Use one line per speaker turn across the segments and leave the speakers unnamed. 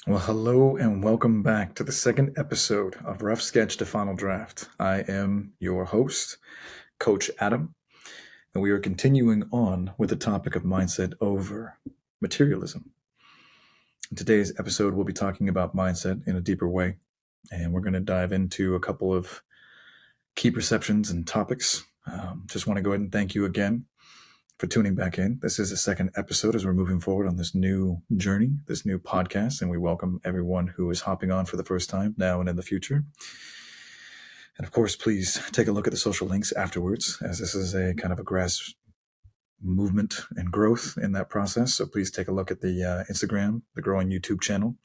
Well, hello and welcome back to the second episode of Rough Sketch to Final Draft. I am your host, Coach Adam, and we are continuing on with the topic of mindset over materialism. In today's episode, we'll be talking about mindset in a deeper way, and we're going to dive into a couple of key perceptions and topics. Just want to go ahead and thank you again for tuning back in. This is the second episode as we're moving forward on this new journey, this new podcast, and we welcome everyone who is hopping on for the first time now and in the future. And of course, please take a look at the social links afterwards, as this is a kind of a grass movement and growth in that process. So please take a look at the Instagram, the growing YouTube channel.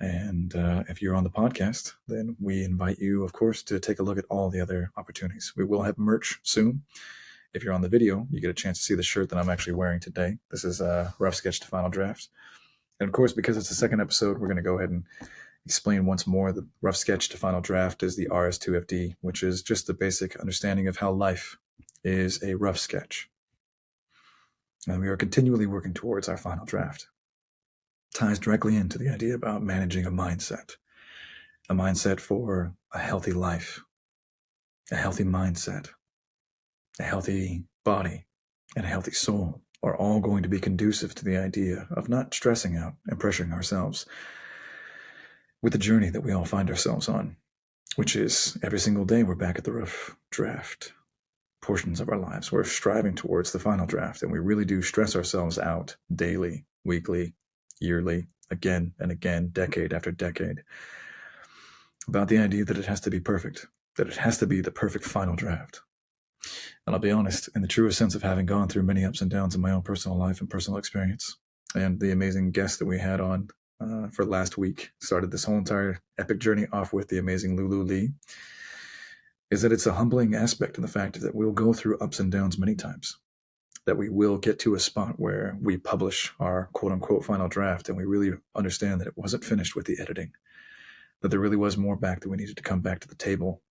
And if you're on the podcast, then we invite you, of course, to take a look at all the other opportunities. We will have merch soon. If you're on the video, you get a chance to see the shirt that I'm actually wearing today. This is a Rough Sketch to Final Draft. And of course, because it's the second episode, we're going to go ahead and explain once more the Rough Sketch to Final Draft is the RS2FD, which is just the basic understanding of how life is a rough sketch. And we are continually working towards our final draft. Ties directly into the idea about managing a mindset for a healthy life, a healthy mindset. A healthy body and a healthy soul are all going to be conducive to the idea of not stressing out and pressuring ourselves with the journey that we all find ourselves on, which is every single day we're back at the rough draft portions of our lives. We're striving towards the final draft, and we really do stress ourselves out daily, weekly, yearly, again and again, decade after decade, about the idea that it has to be perfect, that it has to be the perfect final draft. And I'll be honest, in the truest sense of having gone through many ups and downs in my own personal life and personal experience, and the amazing guest that we had on for last week started this whole entire epic journey off with the amazing Lulu Lee, is that it's a humbling aspect in the fact that we'll go through ups and downs many times, that we will get to a spot where we publish our quote-unquote final draft and we really understand that it wasn't finished with the editing, that there really was more back that we needed to come back to the table,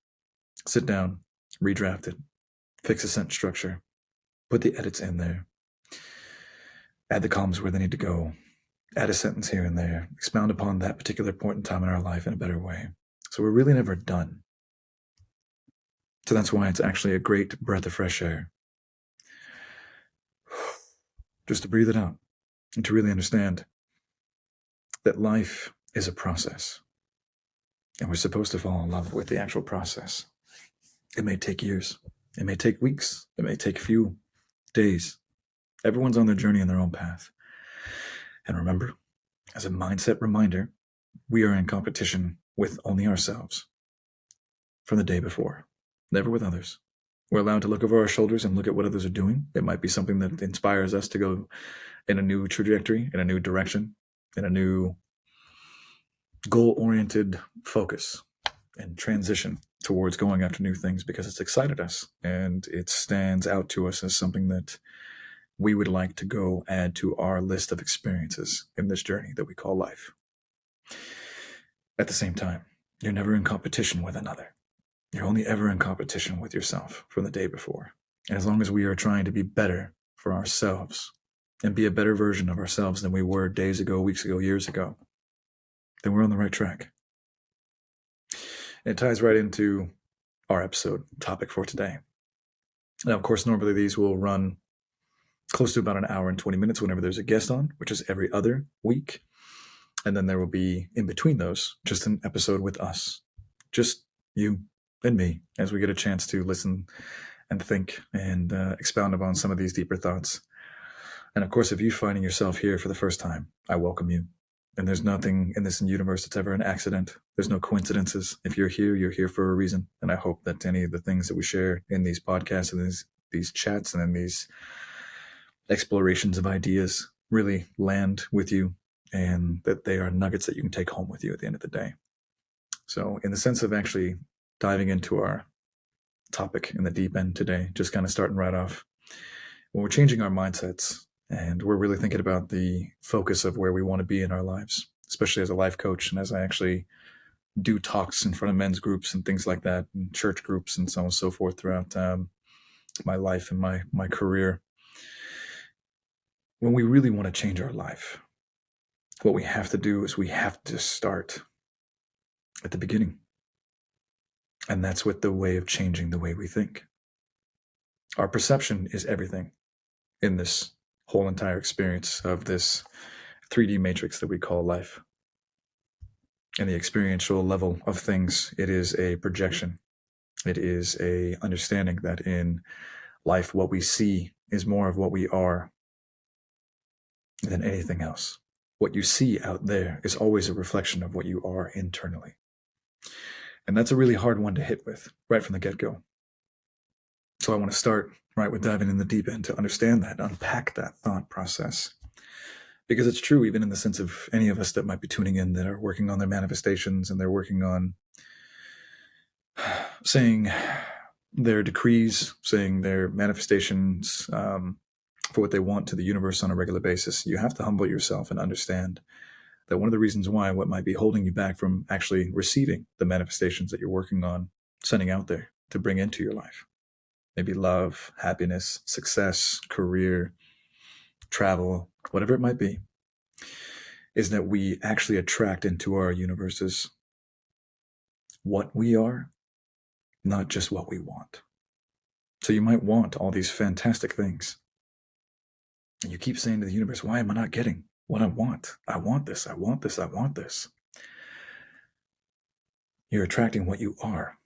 sit down, redraft it, fix the sentence structure, put the edits in there, add the columns where they need to go, add a sentence here and there, expound upon that particular point in time in our life in a better way. So we're really never done. So that's why it's actually a great breath of fresh air. Just to breathe it out and to really understand that life is a process. And we're supposed to fall in love with the actual process. It may take years. It may take weeks. It may take a few days. Everyone's on their journey in their own path. And remember, as a mindset reminder, we are in competition with only ourselves from the day before, never with others. We're allowed to look over our shoulders and look at what others are doing. It might be something that inspires us to go in a new trajectory, in a new direction, in a new goal-oriented focus and transition towards going after new things because it's excited us and it stands out to us as something that we would like to go add to our list of experiences in this journey that we call life. At the same time, you're never in competition with another. You're only ever in competition with yourself from the day before. And as long as we are trying to be better for ourselves and be a better version of ourselves than we were days ago, weeks ago, years ago, then we're on the right track. It ties right into our episode topic for today. Now, of course, normally these will run close to about an hour and 20 minutes whenever there's a guest on, which is every other week. And then there will be, in between those, just an episode with us. Just you and me, as we get a chance to listen and think and expound upon some of these deeper thoughts. And of course, if you're finding yourself here for the first time, I welcome you. And there's nothing in this universe that's ever an accident. There's no coincidences. If you're here for a reason. And I hope that any of the things that we share in these podcasts and these chats and in these explorations of ideas really land with you and that they are nuggets that you can take home with you at the end of the day. So in the sense of actually diving into our topic in the deep end today, just kind of starting right off, when we're changing our mindsets and we're really thinking about the focus of where we want to be in our lives, especially as a life coach and as I actually do talks in front of men's groups and things like that, and church groups and so on and so forth throughout my life and my career. When we really want to change our life, what we have to do is we have to start at the beginning. And that's with the way of changing the way we think. Our perception is everything in this whole entire experience of this 3D matrix that we call life. And the experiential level of things, it is a projection. It is a understanding that in life, what we see is more of what we are than anything else. What you see out there is always a reflection of what you are internally. And that's a really hard one to hit with right from the get-go. So I want to start right with diving in the deep end to understand that, unpack that thought process. Because it's true, even in the sense of any of us that might be tuning in that are working on their manifestations and they're working on saying their decrees, saying their manifestations for what they want to the universe on a regular basis. You have to humble yourself and understand that one of the reasons why what might be holding you back from actually receiving the manifestations that you're working on, sending out there to bring into your life, maybe love, happiness, success, career, travel, whatever it might be, is that we actually attract into our universes what we are, not just what we want. So you might want all these fantastic things. And you keep saying to the universe, why am I not getting what I want? I want this, I want this, I want this. You're attracting what you are.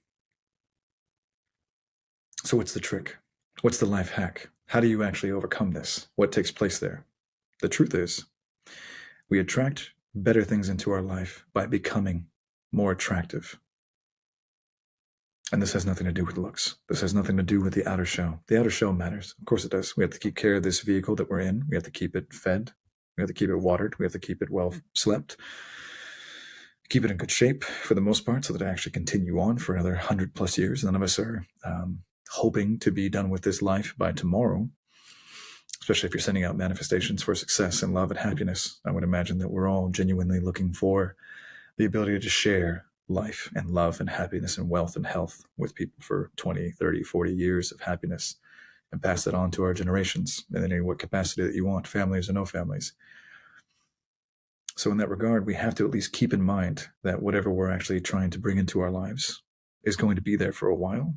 So what's the trick? What's the life hack? How do you actually overcome this? What takes place there? The truth is, we attract better things into our life by becoming more attractive. And this has nothing to do with looks. This has nothing to do with the outer shell. The outer shell matters. Of course it does. We have to keep care of this vehicle that we're in. We have to keep it fed. We have to keep it watered. We have to keep it well slept. Keep it in good shape for the most part so that it actually continue on for another 100+ years. None of us are hoping to be done with this life by tomorrow, especially if you're sending out manifestations for success and love and happiness. I would imagine that we're all genuinely looking for the ability to share life and love and happiness and wealth and health with people for 20, 30, 40 years of happiness and pass that on to our generations and in what capacity that you want, families or no families. So in that regard, we have to at least keep in mind that whatever we're actually trying to bring into our lives is going to be there for a while.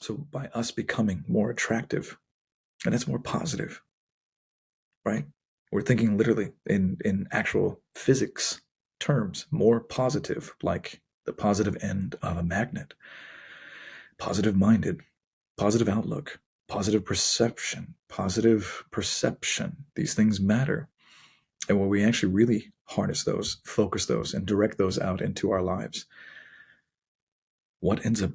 So by us becoming more attractive, and that's more positive, right? We're thinking literally in actual physics terms, more positive, like the positive end of a magnet, positive-minded, positive outlook, positive perception. These things matter. And when we actually really harness those, focus those, and direct those out into our lives, what ends up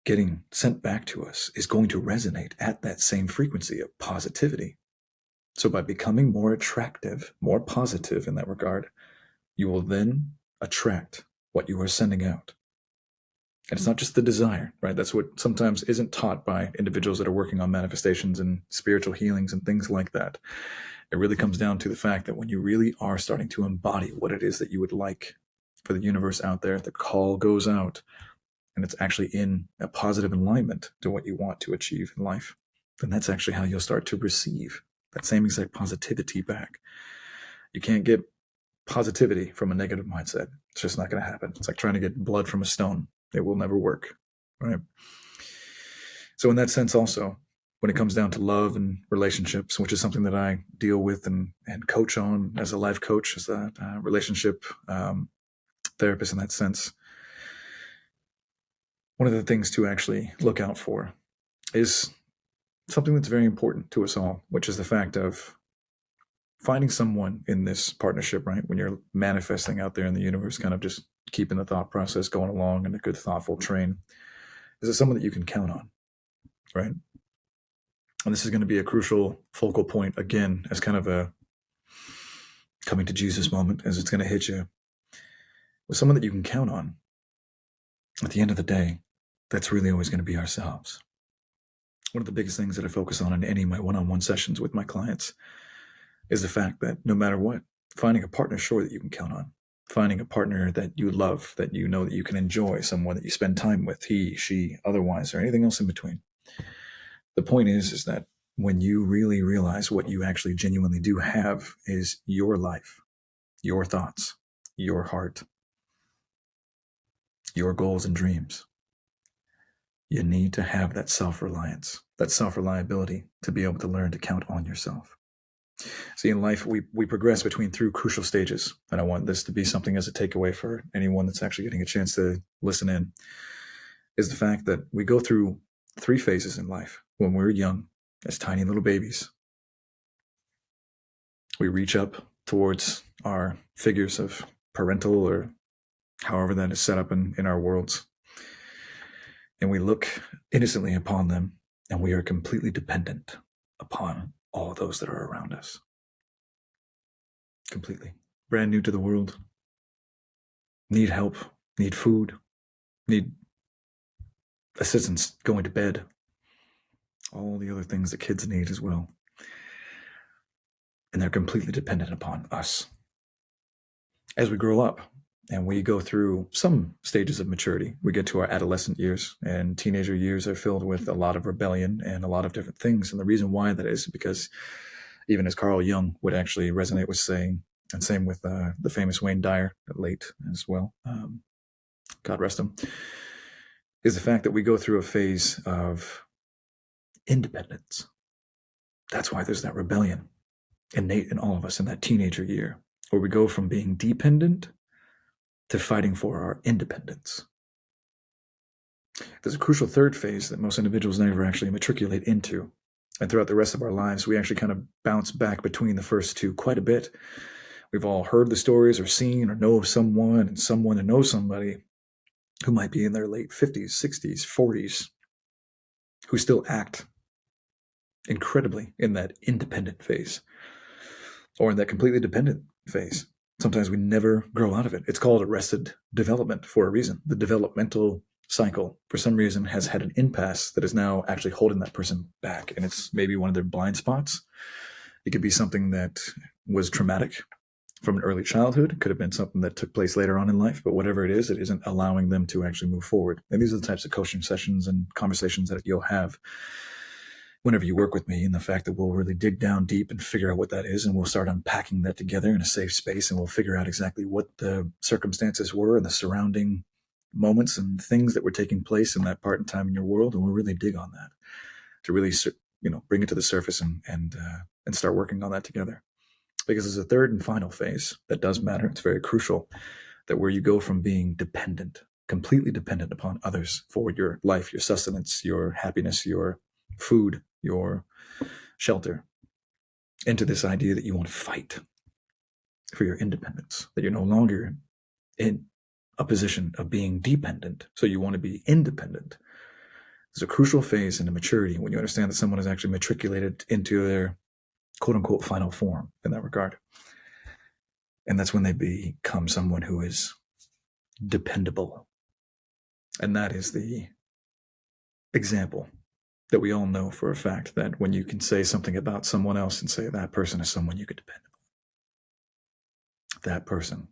getting sent back to us is going to resonate at that same frequency of positivity. So by becoming more attractive, more positive in that regard, you will then attract what you are sending out. And it's not just the desire, right? That's what sometimes isn't taught by individuals that are working on manifestations and spiritual healings and things like that. It really comes down to the fact that when you really are starting to embody what it is that you would like for the universe out there, the call goes out and it's actually in a positive alignment to what you want to achieve in life, then that's actually how you'll start to receive that same exact positivity back. You can't get positivity from a negative mindset. It's just not going to happen. It's like trying to get blood from a stone. It will never work, right? So in that sense also, when it comes down to love and relationships, which is something that I deal with and coach on as a life coach, as a relationship therapist in that sense, one of the things to actually look out for is something that's very important to us all, which is the fact of finding someone in this partnership, right? When you're manifesting out there in the universe, kind of just keeping the thought process going along in a good, thoughtful train. Is it someone that you can count on, right? And this is going to be a crucial focal point, again, as kind of a coming to Jesus moment, as it's going to hit you. With someone that you can count on, at the end of the day, that's really always going to be ourselves. One of the biggest things that I focus on in any of my one-on-one sessions with my clients is the fact that no matter what, finding a partner, sure, that you can count on. finding a partner that you love, that you know that you can enjoy, someone that you spend time with, he, she, otherwise, or anything else in between. The point is that when you really realize what you actually genuinely do have is your life, your thoughts, your heart, your goals and dreams, you need to have that self-reliance, that self-reliability to be able to learn to count on yourself. See, in life, we progress between three crucial stages, and I want this to be something as a takeaway for anyone that's actually getting a chance to listen in, is the fact that we go through three phases in life. When we're young, as tiny little babies, we reach up towards our figures of parental or however that is set up in our worlds, and we look innocently upon them, and we are completely dependent upon all those that are around us. Completely. Brand new to the world. Need help. Need food. Need assistance going to bed. All the other things that kids need as well. And they're completely dependent upon us. As we grow up and we go through some stages of maturity, we get to our adolescent years, and teenager years are filled with a lot of rebellion and a lot of different things. And the reason why that is because, even as Carl Jung would actually resonate with saying, and same with the famous Wayne Dyer, late as well, God rest him, is the fact that we go through a phase of independence. That's why there's that rebellion innate in all of us in that teenager year, where we go from being dependent to fighting for our independence. There's a crucial third phase that most individuals never actually matriculate into. And throughout the rest of our lives, we actually kind of bounce back between the first two quite a bit. We've all heard the stories or seen or know of someone and someone who knows somebody who might be in their late 50s, 60s, 40s, who still act incredibly in that independent phase or in that completely dependent phase. Sometimes we never grow out of it. It's called arrested development for a reason. The developmental cycle, for some reason, has had an impasse that is now actually holding that person back. And it's maybe one of their blind spots. It could be something that was traumatic from an early childhood. It could have been something that took place later on in life, but whatever it isn't allowing them to actually move forward. And these are the types of coaching sessions and conversations that you'll have whenever you work with me, and the fact that we'll really dig down deep and figure out what that is, and we'll start unpacking that together in a safe space, and we'll figure out exactly what the circumstances were and the surrounding moments and things that were taking place in that part in time in your world, and we'll really dig on that to really, bring it to the surface and start working on that together. Because there's a third and final phase that does matter. It's very crucial, that where you go from being dependent, completely dependent upon others for your life, your sustenance, your happiness, your food, your shelter, into this idea that you want to fight for your independence, that you're no longer in a position of being dependent, so you want to be independent. There's a crucial phase into maturity when you understand that someone is actually matriculated into their quote-unquote final form in that regard. And that's when they become someone who is dependable. And that is the example that we all know for a fact, that when you can say something about someone else and say that person is someone you could depend on. That person,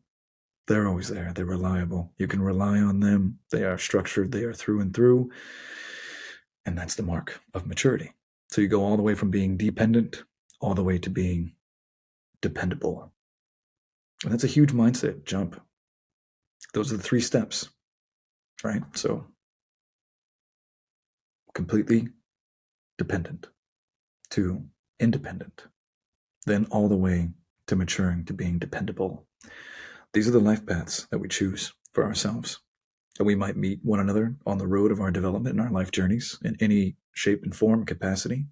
they're always there. They're reliable. You can rely on them. They are structured. They are through and through. And that's the mark of maturity. So you go all the way from being dependent all the way to being dependable. And that's a huge mindset jump. Those are the 3 steps, right? So completely dependent to independent, then all the way to maturing to being dependable. These are the life paths that we choose for ourselves. And we might meet one another on the road of our development and our life journeys in any shape and form and capacity.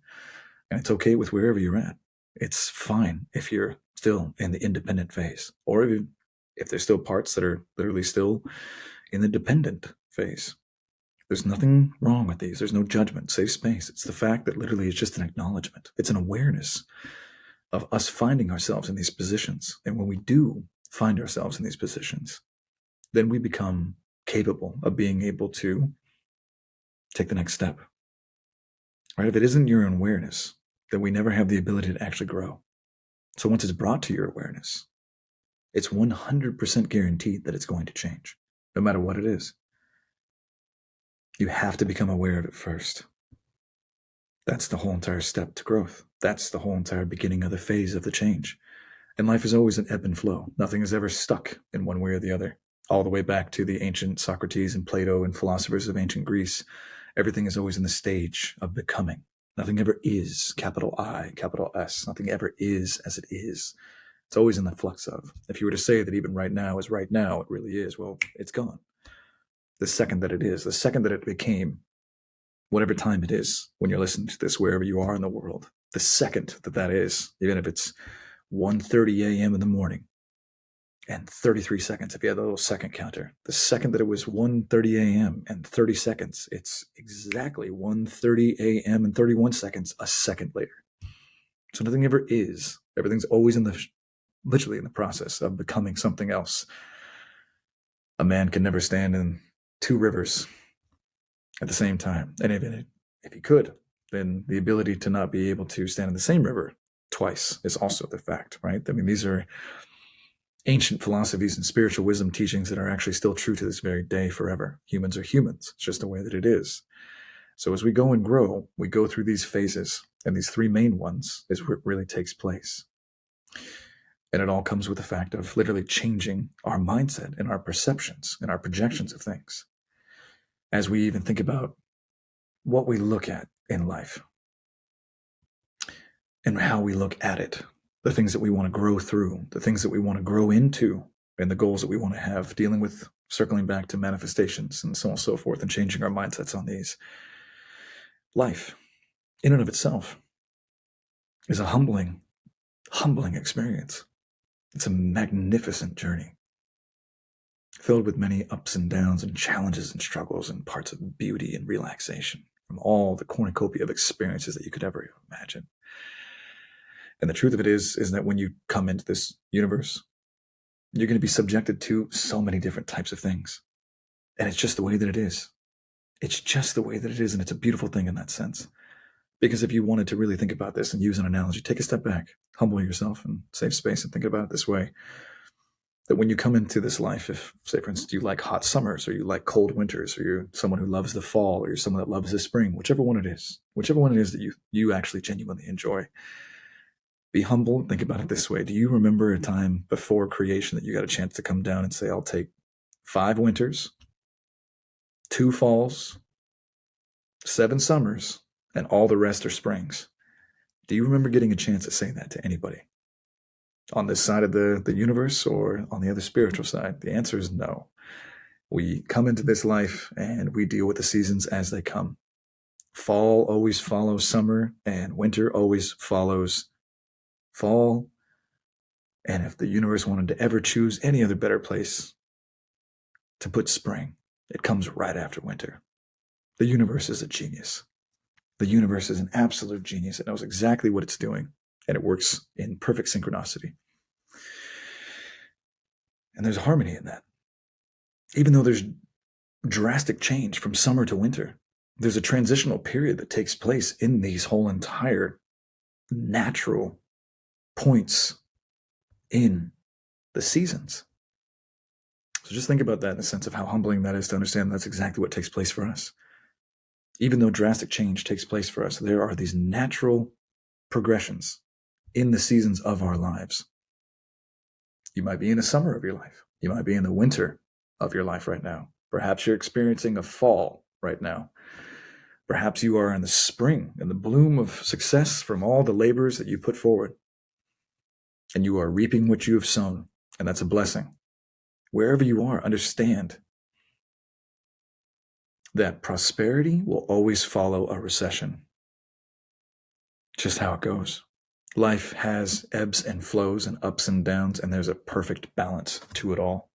And it's okay with wherever you're at. It's fine if you're still in the independent phase, or if there's still parts that are literally still in the dependent phase. There's nothing wrong with these. There's no judgment, safe space. It's the fact that literally it's just an acknowledgement. It's an awareness of us finding ourselves in these positions. And when we do find ourselves in these positions, then we become capable of being able to take the next step. Right? If it isn't your own awareness, then we never have the ability to actually grow. So once it's brought to your awareness, It's 100% guaranteed that it's going to change, no matter what it is. You have to become aware of it first. That's the whole entire step to growth. That's the whole entire beginning of the phase of the change. And life is always an ebb and flow. Nothing is ever stuck in one way or the other. All the way back to the ancient Socrates and Plato and philosophers of ancient Greece, everything is always in the stage of becoming. Nothing ever is, capital I, capital S. Nothing ever is as it is. It's always in the flux of. If you were to say that even right now is right now, it really is, well, it's gone. The second that it is, the second that it became, whatever time it is when you're listening to this, wherever you are in the world, the second that that is, even if it's 1:30 a.m. in the morning and 33 seconds if you had a little second counter, the second that it was 1:30 a.m. and 30 seconds, it's exactly 1:30 a.m. and 31 seconds a second later. So nothing ever is. Everything's always literally in the process of becoming something else. A man can never stand in two rivers at the same time. And even if he could, then the ability to not be able to stand in the same river twice is also the fact, right? I mean, these are ancient philosophies and spiritual wisdom teachings that are actually still true to this very day forever. Humans are humans. It's just the way that it is. So as we go and grow, we go through these phases, and these three main ones is where it really takes place. And it all comes with the fact of literally changing our mindset and our perceptions and our projections of things. As we even think about what we look at in life and how we look at it, the things that we want to grow through, the things that we want to grow into, and the goals that we want to have, dealing with circling back to manifestations and so on and so forth, and changing our mindsets on these. Life, in and of itself, is a humbling experience. It's a magnificent journey, filled with many ups and downs and challenges and struggles and parts of beauty and relaxation from all the cornucopia of experiences that you could ever imagine. And the truth of it is that when you come into this universe, you're going to be subjected to so many different types of things. And it's just the way that it is. It's just the way that it is. And it's a beautiful thing in that sense. Because if you wanted to really think about this and use an analogy, take a step back, humble yourself and save space and think about it this way. That when you come into this life, if, say, for instance, you like hot summers or you like cold winters, or you're someone who loves the fall, or you're someone that loves the spring, whichever one it is that you actually genuinely enjoy, be humble and think about it this way. Do you remember a time before creation that you got a chance to come down and say, I'll take 5 winters, 2 falls, 7 summers, and all the rest are springs? Do you remember getting a chance to say that to anybody? On this side of the universe or on the other spiritual side? The answer is no. We come into this life and we deal with the seasons as they come. Fall always follows summer, and winter always follows fall. And if the universe wanted to ever choose any other better place to put spring, it comes right after winter. The universe is a genius. The universe is an absolute genius. It knows exactly what it's doing, and it works in perfect synchronicity. And there's harmony in that. Even though there's drastic change from summer to winter, there's a transitional period that takes place in these whole entire natural points in the seasons. So just think about that in the sense of how humbling that is to understand that's exactly what takes place for us. Even though drastic change takes place for us, there are these natural progressions in the seasons of our lives. You might be in the summer of your life. You might be in the winter of your life right now. Perhaps you're experiencing a fall right now. Perhaps you are in the spring, in the bloom of success from all the labors that you put forward. And you are reaping what you have sown, and that's a blessing. Wherever you are, understand that prosperity will always follow a recession. Just how it goes. Life has ebbs and flows and ups and downs, and there's a perfect balance to it all.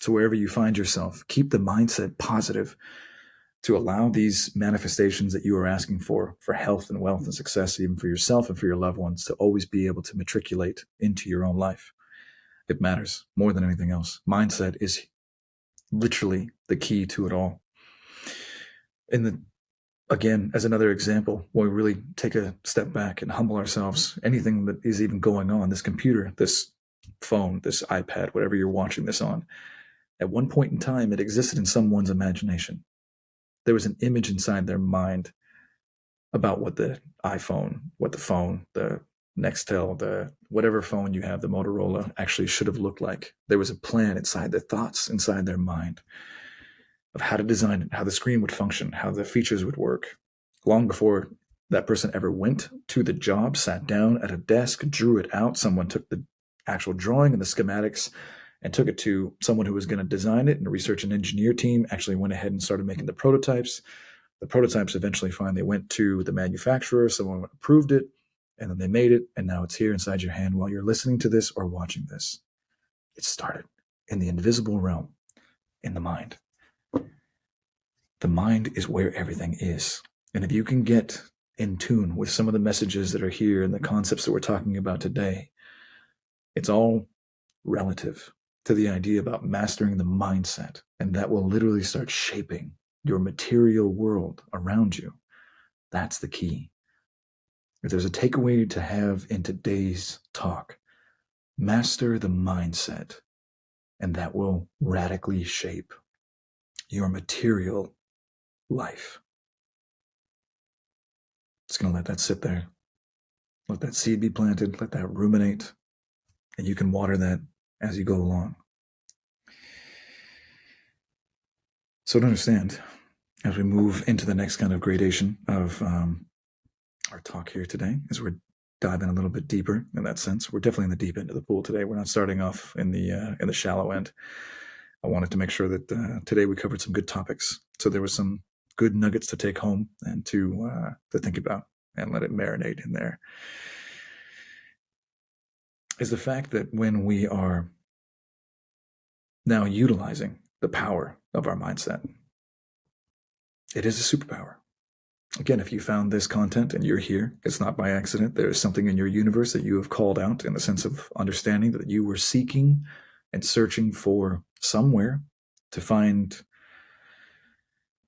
So wherever you find yourself, keep the mindset positive to allow these manifestations that you are asking for health and wealth and success, even for yourself and for your loved ones, to always be able to matriculate into your own life. It matters more than anything else. Mindset is literally the key to it all. Again, as another example, when we really take a step back and humble ourselves, anything that is even going on, this computer, this phone, this iPad, whatever you're watching this on, at one point in time, it existed in someone's imagination. There was an image inside their mind about what the iPhone, what the phone, the Nextel, the whatever phone you have, the Motorola, actually should have looked like. There was a plan inside their thoughts, inside their mind, of how to design it, how the screen would function, how the features would work, long before that person ever went to the job, sat down at a desk, drew it out. Someone took the actual drawing and the schematics and took it to someone who was going to design it, and a research and engineer team actually went ahead and started making the prototypes. The prototypes eventually finally went to the manufacturer, someone approved it, and then they made it, and now it's here inside your hand while you're listening to this or watching this. It started in the invisible realm, in the mind. The mind is where everything is. And if you can get in tune with some of the messages that are here and the concepts that we're talking about today, it's all relative to the idea about mastering the mindset. And that will literally start shaping your material world around you. That's the key. If there's a takeaway to have in today's talk, master the mindset, and that will radically shape your material life. Just going to let that sit there. Let that seed be planted. Let that ruminate. And you can water that as you go along. So to understand, as we move into the next kind of gradation of our talk here today, as we're diving a little bit deeper in that sense, we're definitely in the deep end of the pool today. We're not starting off in the shallow end. I wanted to make sure that today we covered some good topics. So there was some good nuggets to take home and to think about and let it marinate in there. Is the fact that when we are now utilizing the power of our mindset, it is a superpower. Again, if you found this content and you're here, it's not by accident. There is something in your universe that you have called out in the sense of understanding that you were seeking and searching for somewhere to find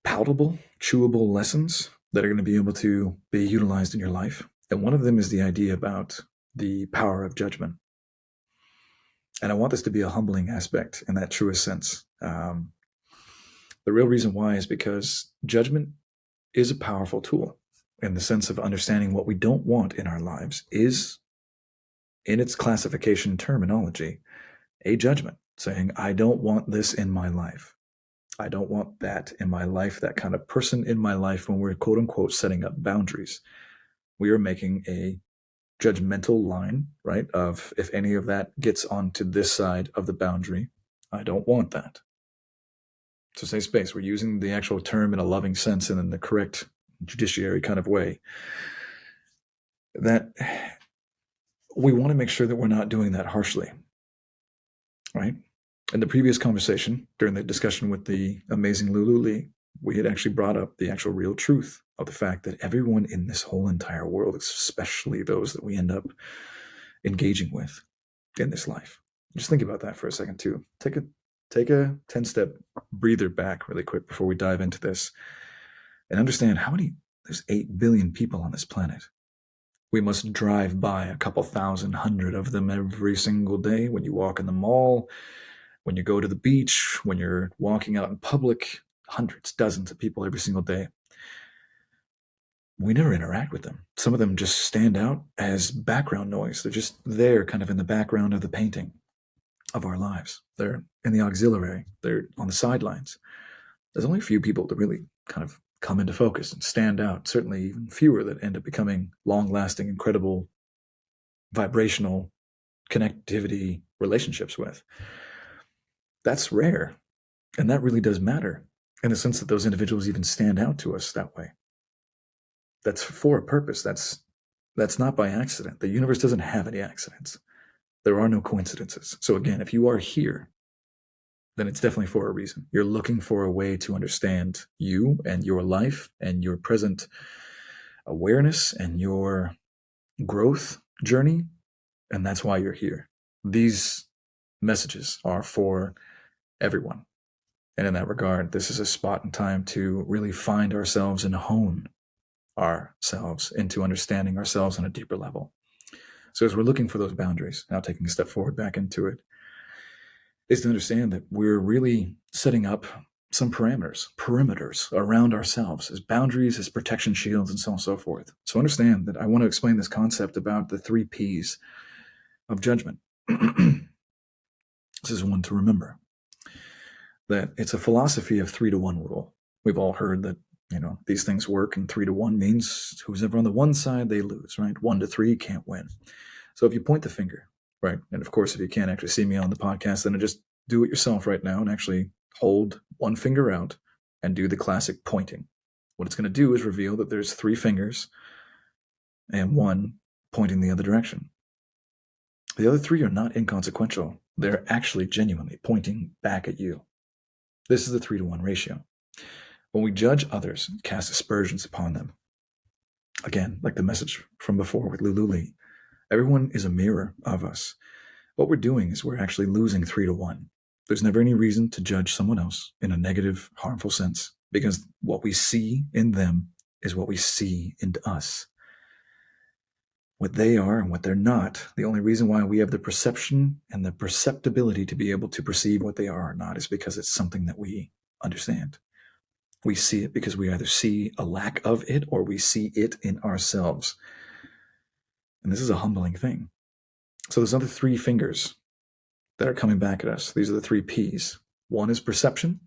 palatable, chewable lessons that are going to be able to be utilized in your life. And one of them is the idea about the power of judgment. And I want this to be a humbling aspect in that truest sense. The real reason why is because judgment is a powerful tool in the sense of understanding what we don't want in our lives is, in its classification terminology, a judgment saying, I don't want this in my life. I don't want that in my life, that kind of person in my life. When we're quote unquote setting up boundaries, we are making a judgmental line, right? Of if any of that gets onto this side of the boundary, I don't want that. So safe space. We're using the actual term in a loving sense and in the correct judiciary kind of way. That we want to make sure that we're not doing that harshly, right? In the previous conversation, during the discussion with the amazing Lulu Lee, we had actually brought up the actual real truth of the fact that everyone in this whole entire world, especially those that we end up engaging with in this life. Just think about that for a second too. Take a 10-step breather back really quick before we dive into this and understand there's 8 billion people on this planet. We must drive by a couple thousand, hundred of them every single day when you walk in the mall, when you go to the beach, when you're walking out in public, hundreds, dozens of people every single day. We never interact with them. Some of them just stand out as background noise. They're just there kind of in the background of the painting of our lives. They're in the auxiliary. They're on the sidelines. There's only a few people that really kind of come into focus and stand out. Certainly even fewer that end up becoming long-lasting, incredible, vibrational connectivity relationships with. That's rare. And that really does matter in the sense that those individuals even stand out to us that way. That's for a purpose. That's not by accident. The universe doesn't have any accidents. There are no coincidences. So again, if you are here, then it's definitely for a reason. You're looking for a way to understand you and your life and your present awareness and your growth journey. And that's why you're here. These messages are for everyone. And in that regard, this is a spot in time to really find ourselves and hone ourselves into understanding ourselves on a deeper level. So as we're looking for those boundaries, now taking a step forward back into it, is to understand that we're really setting up some perimeters around ourselves as boundaries, as protection shields, and so on and so forth. So understand that I want to explain this concept about the 3 P's of judgment. This is one to remember, that it's a philosophy of 3-to-1 rule. We've all heard that, these things work, and 3-to-1 means who's ever on the one side, they lose, right? 1-to-3 can't win. So if you point the finger, right, and of course, if you can't actually see me on the podcast, then just do it yourself right now and actually hold one finger out and do the classic pointing. What it's going to do is reveal that there's 3 fingers and one pointing the other direction. The other 3 are not inconsequential. They're actually genuinely pointing back at you. This is the 3-to-1 ratio. When we judge others and cast aspersions upon them, again, like the message from before with Lulu Lee, everyone is a mirror of us. What we're doing is we're actually losing 3-to-1. There's never any reason to judge someone else in a negative, harmful sense, because what we see in them is what we see in us. What they are and what they're not, the only reason why we have the perception and the perceptibility to be able to perceive what they are or not is because it's something that we understand. We see it because we either see a lack of it or we see it in ourselves. And this is a humbling thing. So there's other 3 fingers that are coming back at us. These are the 3 P's. One is perception.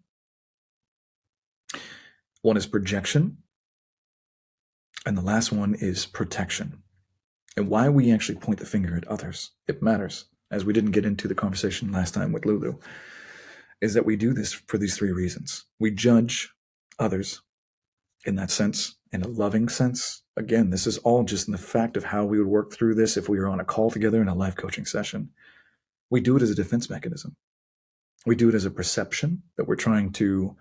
One is projection. And the last one is protection. And why we actually point the finger at others, it matters. As we didn't get into the conversation last time with Lulu, is that we do this for these 3 reasons. We judge others in that sense, in a loving sense. Again, this is all just in the fact of how we would work through this if we were on a call together in a life coaching session. We do it as a defense mechanism. We do it as a perception that we're trying to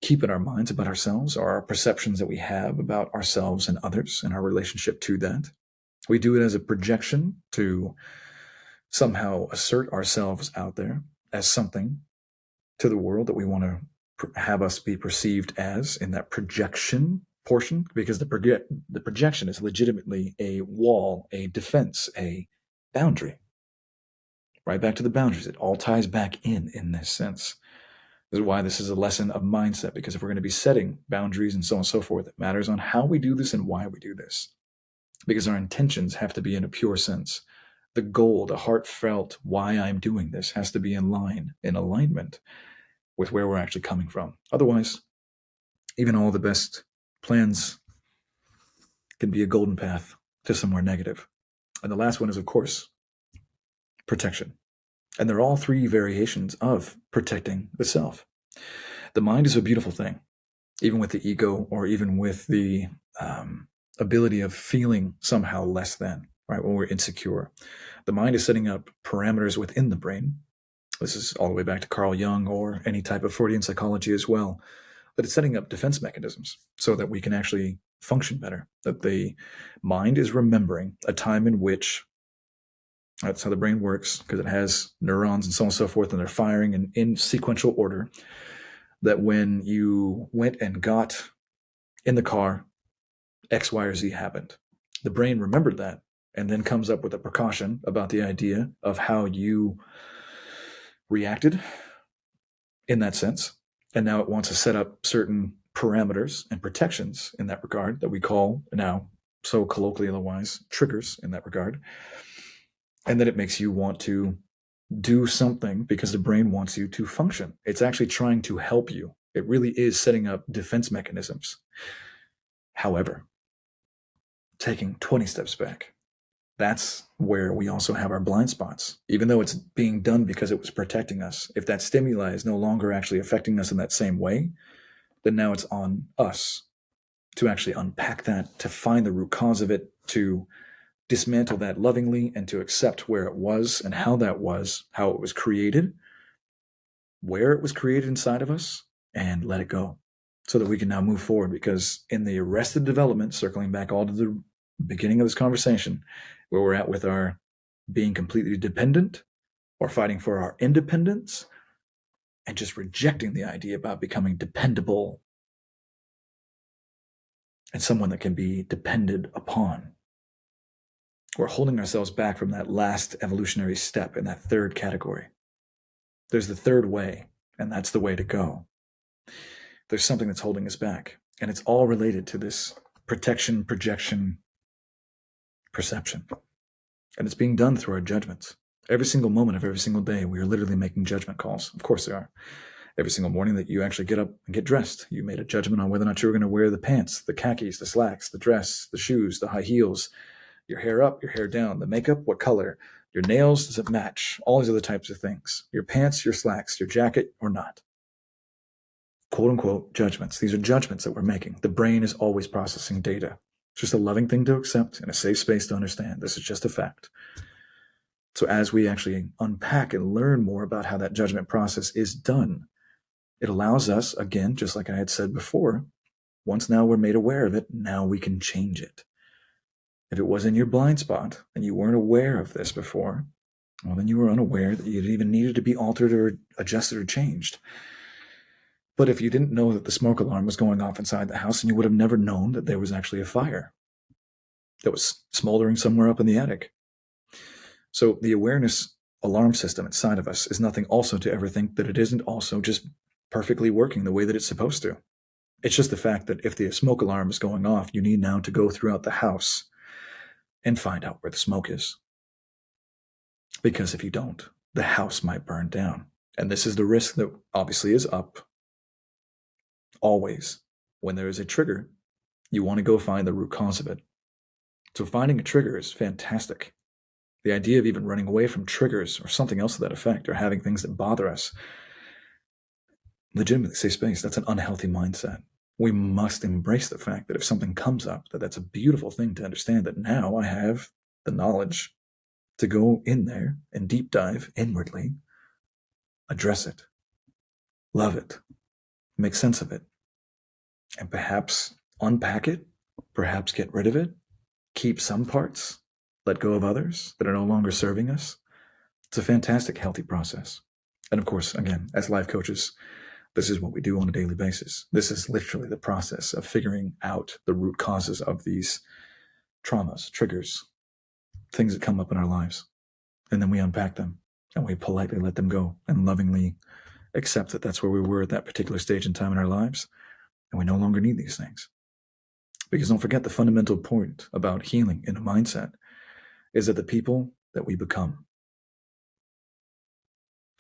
keep in our minds about ourselves, or our perceptions that we have about ourselves and others and our relationship to that. We do it as a projection to somehow assert ourselves out there as something to the world that we want to have us be perceived as in that projection portion, because the projection is legitimately a wall, a defense, a boundary. Right back to the boundaries. It all ties back in this sense. This is why this is a lesson of mindset, because if we're going to be setting boundaries and so on and so forth, it matters on how we do this and why we do this. Because our intentions have to be in a pure sense. The goal, the heartfelt why I'm doing this has to be in alignment with where we're actually coming from. Otherwise, even all the best plans can be a golden path to somewhere negative. And the last one is, of course, protection. And they're all 3 variations of protecting the self. The mind is a beautiful thing, even with the ego or even with the ability of feeling somehow less than, right, when we're insecure. The mind is setting up parameters within the brain. This is all the way back to Carl Jung or any type of Freudian psychology as well. But it's setting up defense mechanisms so that we can actually function better, that the mind is remembering a time in which, that's how the brain works, because it has neurons and so on and so forth, and they're firing in sequential order, that when you went and got in the car, X, Y, or Z happened. The brain remembered that and then comes up with a precaution about the idea of how you reacted in that sense. And now it wants to set up certain parameters and protections in that regard that we call now, so colloquially otherwise, triggers in that regard. And then it makes you want to do something because the brain wants you to function. It's actually trying to help you. It really is setting up defense mechanisms. However, taking 20 steps back, that's where we also have our blind spots. Even though it's being done because it was protecting us, if that stimuli is no longer actually affecting us in that same way, then now it's on us to actually unpack that, to find the root cause of it, to dismantle that lovingly, and to accept where it was and how that was, how it was created, where it was created inside of us, and let it go so that we can now move forward. Because in the arrested development, circling back all to the beginning of this conversation, where we're at with our being completely dependent or fighting for our independence and just rejecting the idea about becoming dependable and someone that can be depended upon. We're holding ourselves back from that last evolutionary step in that third category. There's the third way, and that's the way to go. There's something that's holding us back, and it's all related to this protection, projection, perception. And it's being done through our judgments. Every single moment of every single day, we are literally making judgment calls. Of course, there are. Every single morning that you actually get up and get dressed, you made a judgment on whether or not you were going to wear the pants, the khakis, the slacks, the dress, the shoes, the high heels, your hair up, your hair down, the makeup, what color, your nails, does it match? All these other types of things. Your pants, your slacks, your jacket, or not. Quote unquote judgments. These are judgments that we're making. The brain is always processing data. It's just a loving thing to accept and a safe space to understand. This is just a fact. So as we actually unpack and learn more about how that judgment process is done, it allows us, again, just like I had said before, once now we're made aware of it, now we can change it. If it was in your blind spot and you weren't aware of this before, well, then you were unaware that it even needed to be altered or adjusted or changed. But if you didn't know that the smoke alarm was going off inside the house, and you would have never known that there was actually a fire that was smoldering somewhere up in the attic. So the awareness alarm system inside of us is nothing also to ever think that it isn't also just perfectly working the way that it's supposed to. It's just the fact that if the smoke alarm is going off, you need now to go throughout the house and find out where the smoke is. Because if you don't, the house might burn down. And this is the risk that obviously is up. Always, when there is a trigger, you want to go find the root cause of it. So finding a trigger is fantastic. The idea of even running away from triggers or something else to that effect, or having things that bother us, legitimately safe space, that's an unhealthy mindset. We must embrace the fact that if something comes up, that's a beautiful thing to understand, that now I have the knowledge to go in there and deep dive inwardly, address it, love it, make sense of it, and perhaps unpack it, perhaps get rid of it, keep some parts, let go of others that are no longer serving us. It's a fantastic, healthy process. And of course, again, as life coaches, this is what we do on a daily basis. This is literally the process of figuring out the root causes of these traumas, triggers, things that come up in our lives. And then we unpack them and we politely let them go and lovingly accept that that's where we were at that particular stage in time in our lives. And we no longer need these things. Because don't forget, the fundamental point about healing in a mindset is that the people that we become,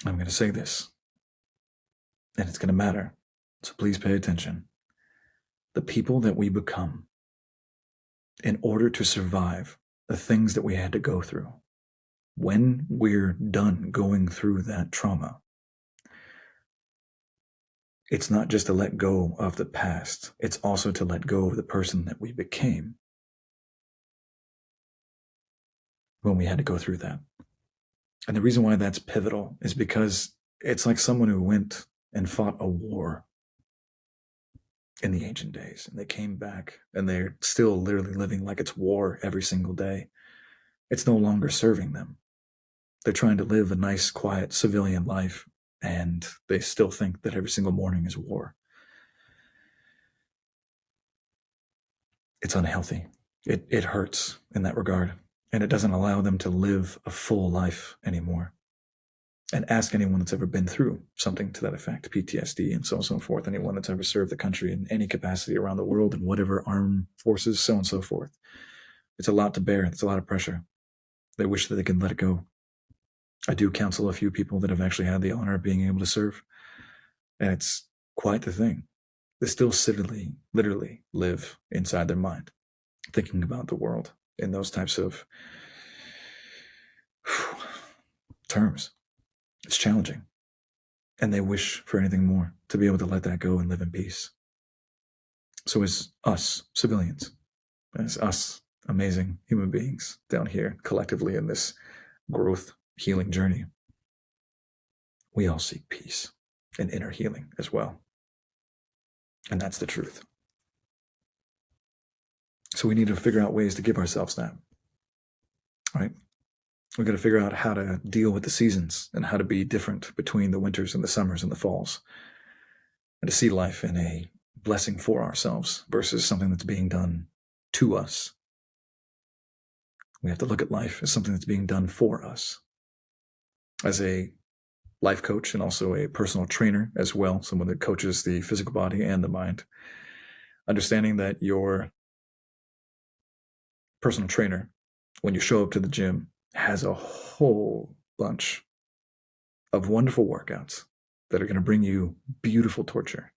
I'm going to say this, and it's going to matter, so please pay attention. The people that we become, in order to survive the things that we had to go through, when we're done going through that trauma, it's not just to let go of the past, it's also to let go of the person that we became when we had to go through that. And the reason why that's pivotal is because it's like someone who went and fought a war in the ancient days, and they came back and they're still literally living like it's war every single day. It's no longer serving them. They're trying to live a nice, quiet civilian life, and they still think that every single morning is war. It's unhealthy. It hurts in that regard, and it doesn't allow them to live a full life anymore. And ask anyone that's ever been through something to that effect, PTSD and so on and so forth, anyone that's ever served the country in any capacity around the world in whatever armed forces, so on and so forth. It's a lot to bear. It's a lot of pressure. They wish that they can let it go. I do counsel a few people that have actually had the honor of being able to serve, and it's quite the thing. They still literally live inside their mind, thinking about the world in those types of terms. It's challenging. And they wish for anything more, to be able to let that go and live in peace. So as us, civilians, as us, amazing human beings down here collectively in this growth healing journey, we all seek peace and inner healing as well. And that's the truth. So we need to figure out ways to give ourselves that, right? We've got to figure out how to deal with the seasons and how to be different between the winters and the summers and the falls, and to see life in a blessing for ourselves versus something that's being done to us. We have to look at life as something that's being done for us. As a life coach and also a personal trainer as well, someone that coaches the physical body and the mind, understanding that your personal trainer, when you show up to the gym, has a whole bunch of wonderful workouts that are going to bring you beautiful torture,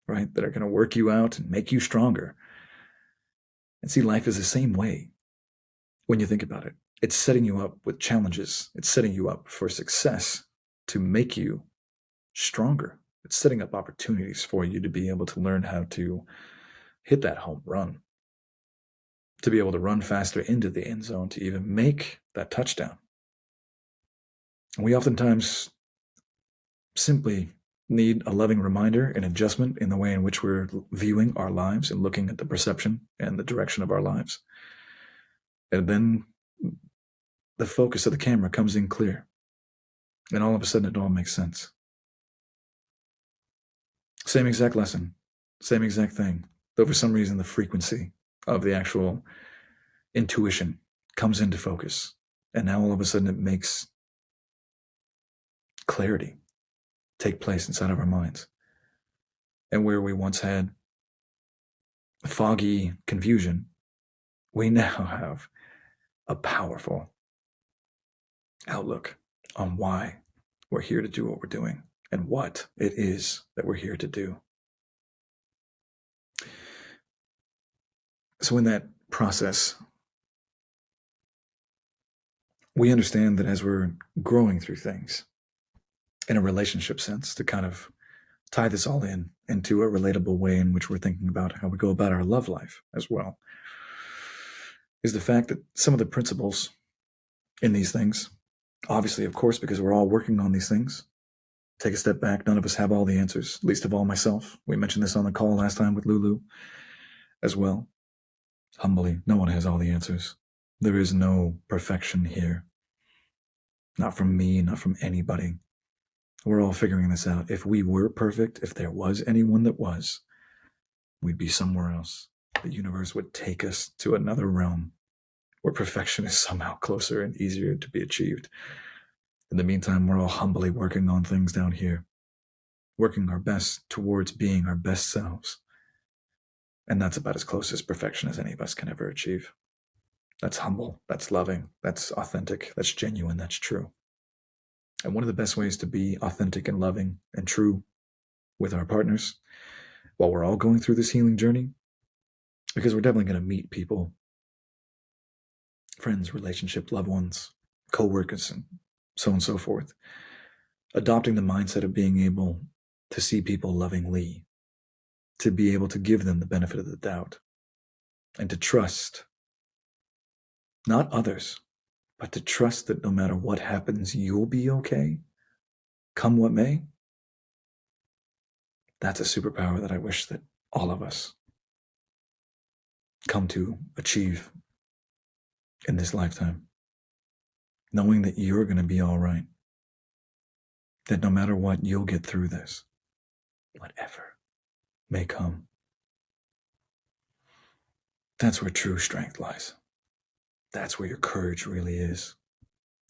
right? That are going to work you out and make you stronger. And see, life is the same way when you think about it. It's setting you up with challenges. It's setting you up for success to make you stronger. It's setting up opportunities for you to be able to learn how to hit that home run, to be able to run faster into the end zone, to even make that touchdown. And we oftentimes simply need a loving reminder, an adjustment in the way in which we're viewing our lives and looking at the perception and the direction of our lives. And then the focus of the camera comes in clear. And all of a sudden, it all makes sense. Same exact lesson, same exact thing. Though for some reason, the frequency of the actual intuition comes into focus. And now all of a sudden, it makes clarity take place inside of our minds. And where we once had foggy confusion, we now have a powerful outlook on why we're here to do what we're doing and what it is that we're here to do. So in that process, we understand that as we're growing through things in a relationship sense, to kind of tie this all in into a relatable way in which we're thinking about how we go about our love life as well, is the fact that some of the principles in these things, obviously, of course, because we're all working on these things, take a step back. None of us have all the answers, least of all myself. We mentioned this on the call last time with Lulu as well. Humbly, no one has all the answers. There is no perfection here. Not from me, not from anybody. We're all figuring this out. If we were perfect, if there was anyone that was, we'd be somewhere else. The universe would take us to another realm where perfection is somehow closer and easier to be achieved. In the meantime, we're all humbly working on things down here, working our best towards being our best selves. And that's about as close as perfection as any of us can ever achieve. That's humble, that's loving, that's authentic, that's genuine, that's true. And one of the best ways to be authentic and loving and true with our partners while we're all going through this healing journey, because we're definitely going to meet people, friends, relationship, loved ones, co-workers, and so on and so forth. Adopting the mindset of being able to see people lovingly, to be able to give them the benefit of the doubt, and to trust not others, but to trust that no matter what happens, you'll be okay, come what may. That's a superpower that I wish that all of us come to achieve in this lifetime. Knowing that you're going to be all right. That no matter what, you'll get through this. Whatever may come. That's where true strength lies. That's where your courage really is.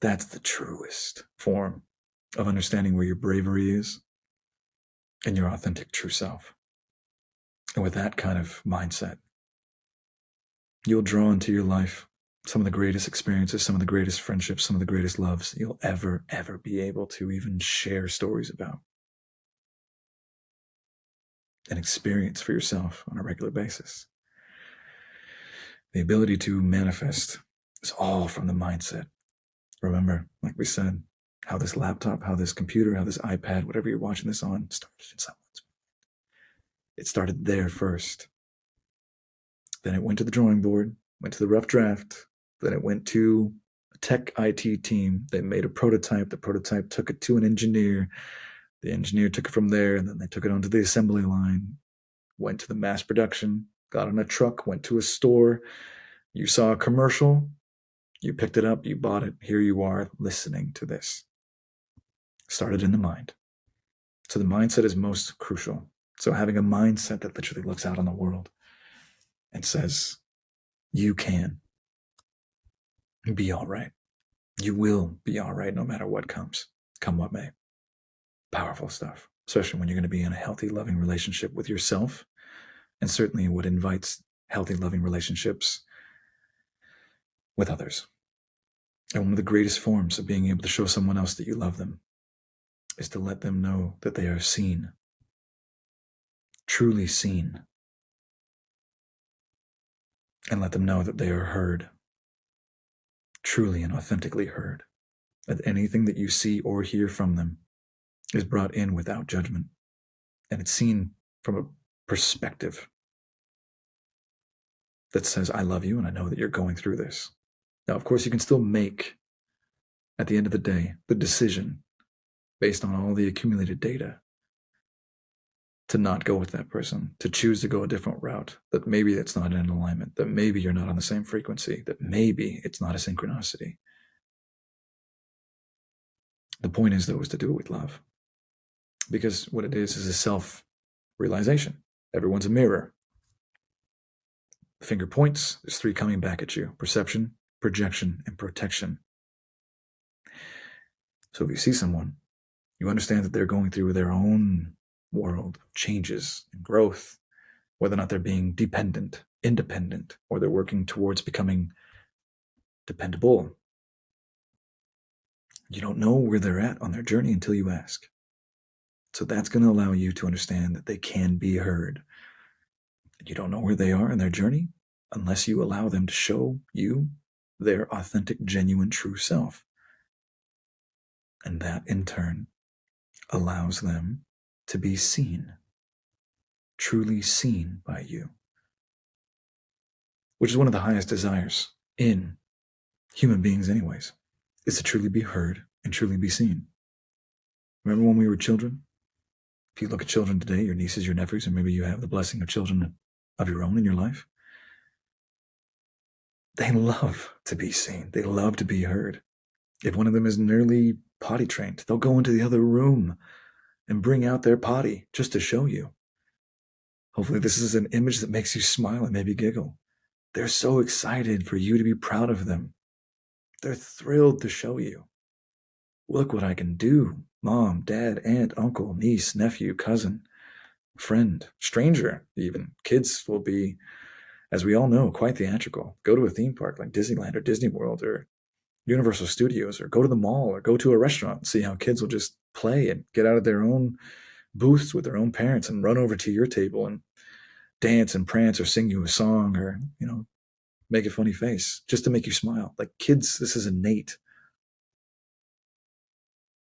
That's the truest form of understanding where your bravery is and your authentic true self. And with that kind of mindset, you'll draw into your life some of the greatest experiences, some of the greatest friendships, some of the greatest loves you'll ever be able to even share stories about and experience for yourself on a regular basis. The ability to manifest is all from the mindset. Remember, like we said, how this laptop, how this computer, how this iPad, whatever you're watching this on, started in someone's mind. It started there first. Then it went to the drawing board, went to the rough draft. Then it went to a tech IT team. They made a prototype. The prototype took it to an engineer. The engineer took it from there, and then they took it onto the assembly line, went to the mass production, got on a truck, went to a store. You saw a commercial. You picked it up. You bought it. Here you are listening to this. Started in the mind. So the mindset is most crucial. So having a mindset that literally looks out on the world and says, you can. be all right. You will be all right no matter what comes, come what may. Powerful stuff, especially when you're going to be in a healthy, loving relationship with yourself, and certainly what invites healthy, loving relationships with others. And one of the greatest forms of being able to show someone else that you love them is to let them know that they are seen, truly seen, and let them know that they are heard, truly and authentically heard, that anything that you see or hear from them is brought in without judgment, and it's seen from a perspective that says, I love you and I know that you're going through this. Now, of course, you can still make, at the end of the day, the decision based on all the accumulated data to not go with that person, to choose to go a different route, that maybe it's not in alignment, that maybe you're not on the same frequency, that maybe it's not a synchronicity. The point is, though, is to do it with love. Because what it is a self-realization. Everyone's a mirror. The finger points, there's three coming back at you: perception, projection, and protection. So if you see someone, you understand that they're going through their own world changes and growth, whether or not they're being dependent, independent, or they're working towards becoming dependable. You don't know where they're at on their journey until you ask. So that's going to allow you to understand that they can be heard. You don't know where they are in their journey unless you allow them to show you their authentic, genuine, true self. And that, in turn, allows them to be seen, truly seen by you, which is one of the highest desires in human beings anyways, is to truly be heard and truly be seen. Remember when we were children? If you look at children today, your nieces, your nephews, and maybe you have the blessing of children of your own in your life, they love to be seen. They love to be heard. If one of them is nearly potty trained, they'll go into the other room and bring out their potty just to show you. Hopefully this is an image that makes you smile and maybe giggle. They're so excited for you to be proud of them. They're thrilled to show you. Look what I can do. Mom, dad, aunt, uncle, niece, nephew, cousin, friend, stranger even. Kids will be, as we all know, quite theatrical. Go to a theme park like Disneyland or Disney World or Universal Studios, or go to the mall or go to a restaurant and see how kids will just play and get out of their own booths with their own parents and run over to your table and dance and prance or sing you a song or, make a funny face just to make you smile. Like kids, this is innate.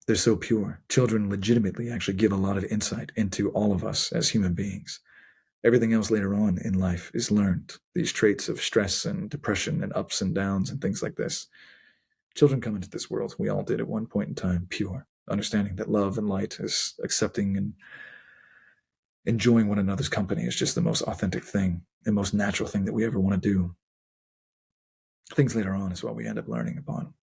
They're so pure. Children legitimately actually give a lot of insight into all of us as human beings. Everything else later on in life is learned. These traits of stress and depression and ups and downs and things like this. Children come into this world, we all did at one point in time, pure, understanding that love and light is accepting and enjoying one another's company is just the most authentic thing, the most natural thing that we ever want to do. Things later on is what we end up learning upon.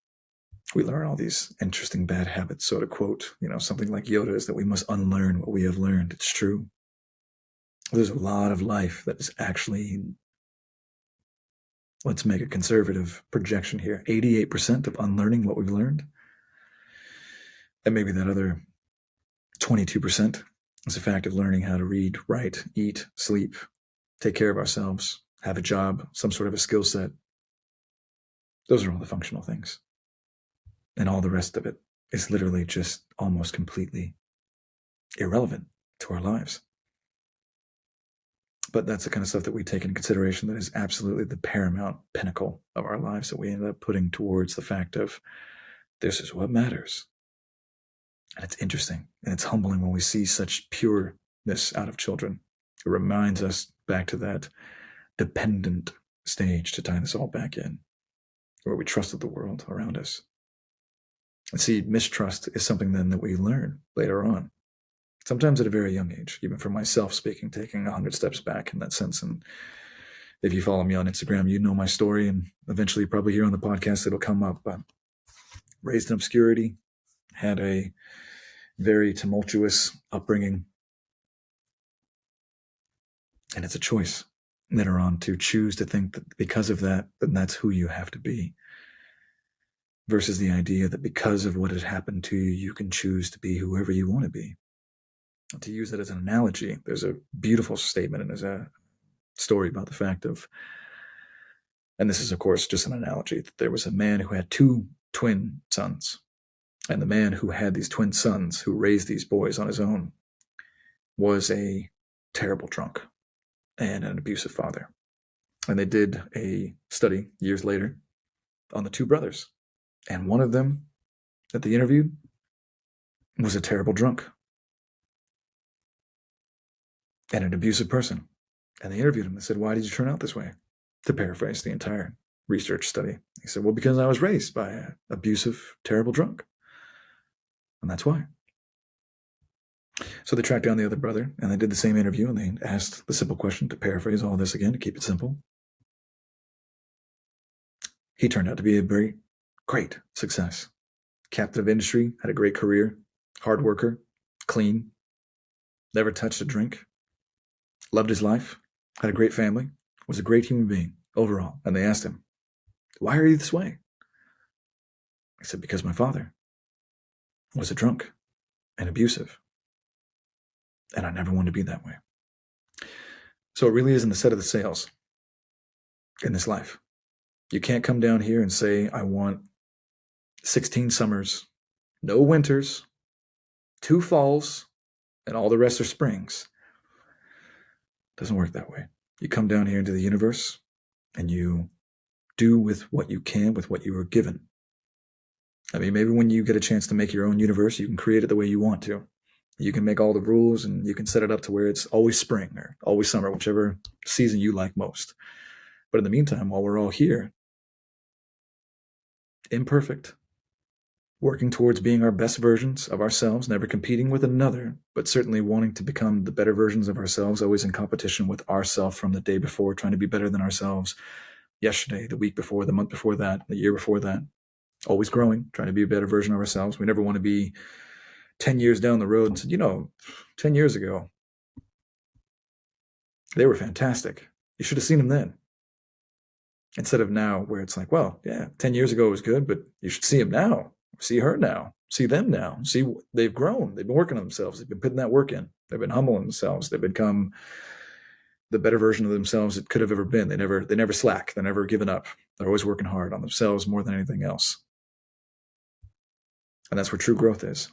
We learn all these interesting bad habits. So to quote, something like Yoda is that we must unlearn what we have learned. It's true. There's a lot of life that is actually, let's make a conservative projection here, 88% of unlearning what we've learned. And maybe that other 22% is the fact of learning how to read, write, eat, sleep, take care of ourselves, have a job, some sort of a skill set. Those are all the functional things. And all the rest of it is literally just almost completely irrelevant to our lives. But that's the kind of stuff that we take into consideration that is absolutely the paramount pinnacle of our lives that we end up putting towards the fact of this is what matters. And it's interesting and it's humbling when we see such pureness out of children. It reminds us back to that dependent stage, to tie this all back in, where we trusted the world around us. And see, mistrust is something then that we learn later on, sometimes at a very young age, even for myself speaking, taking 100 steps back in that sense. And if you follow me on Instagram, you know my story, and eventually probably here on the podcast it'll come up. But raised in obscurity, had a very tumultuous upbringing, and it's a choice later on to choose to think that because of that, then that's who you have to be. versus the idea that because of what has happened to you, you can choose to be whoever you want to be. To use it as an analogy, there's a beautiful statement and there's a story about the fact of, and this is, of course, just an analogy, that there was a man who had two twin sons. And the man who had these twin sons, who raised these boys on his own, was a terrible drunk and an abusive father. And they did a study years later on the two brothers. And one of them that they interviewed was a terrible drunk and an abusive person. And they interviewed him and said, "Why did you turn out this way?" To paraphrase the entire research study. He said, "Well, because I was raised by an abusive, terrible drunk. And that's why." So they tracked down the other brother and they did the same interview and they asked the simple question, to paraphrase all this again, to keep it simple. He turned out to be a very great success. Captain of industry, had a great career, hard worker, clean, never touched a drink, loved his life, had a great family, was a great human being overall. And they asked him, "Why are you this way?" He said, "Because my father was a drunk and abusive. And I never wanted to be that way." So it really isn't the set of the sails in this life. You can't come down here and say, "I want 16 summers, no winters, 2 falls, and all the rest are springs." It doesn't work that way. You come down here into the universe and you do with what you can, with what you were given. I mean, maybe when you get a chance to make your own universe, you can create it the way you want to. You can make all the rules and you can set it up to where it's always spring or always summer, whichever season you like most. But in the meantime, while we're all here, imperfect, working towards being our best versions of ourselves, never competing with another, but certainly wanting to become the better versions of ourselves, always in competition with ourselves from the day before, trying to be better than ourselves yesterday, the week before, the month before that, the year before that, always growing, trying to be a better version of ourselves. We never want to be 10 years down the road and said, 10 years ago, they were fantastic. You should have seen them then. Instead of now where it's like, well, yeah, 10 years ago was good, but you should see them now. See her now. See them now. See, they've grown. They've been working on themselves. They've been putting that work in. They've been humbling themselves. They've become the better version of themselves it could have ever been. They never slack. They're never given up. They're always working hard on themselves more than anything else. And that's where true growth is.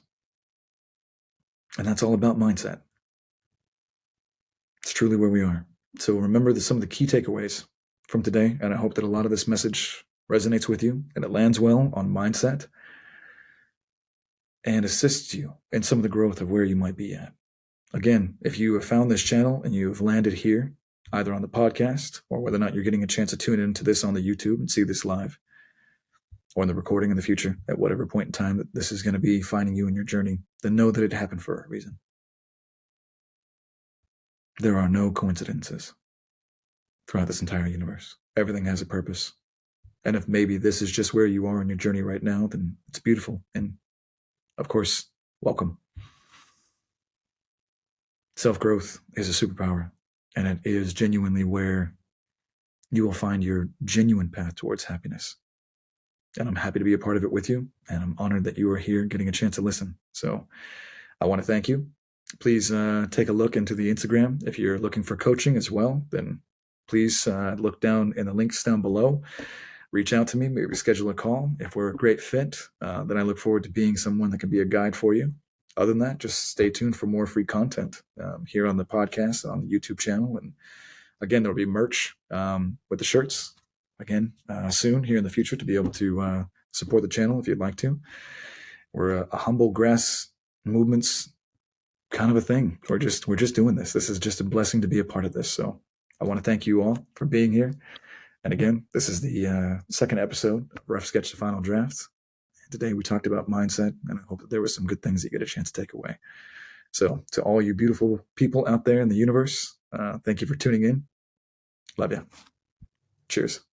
And that's all about mindset. It's truly where we are. So remember some of the key takeaways from today, and I hope that a lot of this message resonates with you and it lands well on mindset and assists you in some of the growth of where you might be at. Again, if you have found this channel and you've landed here, either on the podcast or whether or not you're getting a chance to tune into this on the YouTube and see this live, or in the recording in the future, at whatever point in time that this is going to be finding you in your journey, then know that it happened for a reason. There are no coincidences throughout this entire universe. Everything has a purpose. And if maybe this is just where you are in your journey right now, then it's beautiful. And of course, welcome. Self-growth is a superpower, and it is genuinely where you will find your genuine path towards happiness. And I'm happy to be a part of it with you, and I'm honored that you are here getting a chance to listen. So I want to thank you. Please take a look into the Instagram. If you're looking for coaching as well, then please look down in the links down below. Reach out to me, maybe schedule a call. If we're a great fit, then I look forward to being someone that can be a guide for you. Other than that, just stay tuned for more free content here on the podcast, on the YouTube channel. And again, there'll be merch with the shirts again soon here in the future to be able to support the channel if you'd like to. We're a humble grass movements kind of a thing. We're just doing this. This is just a blessing to be a part of this. So I want to thank you all for being here. And again, this is the second episode of Rough Sketch to Final Draft. Today we talked about mindset, and I hope that there were some good things that you get a chance to take away. So to all you beautiful people out there in the universe, thank you for tuning in. Love you. Cheers.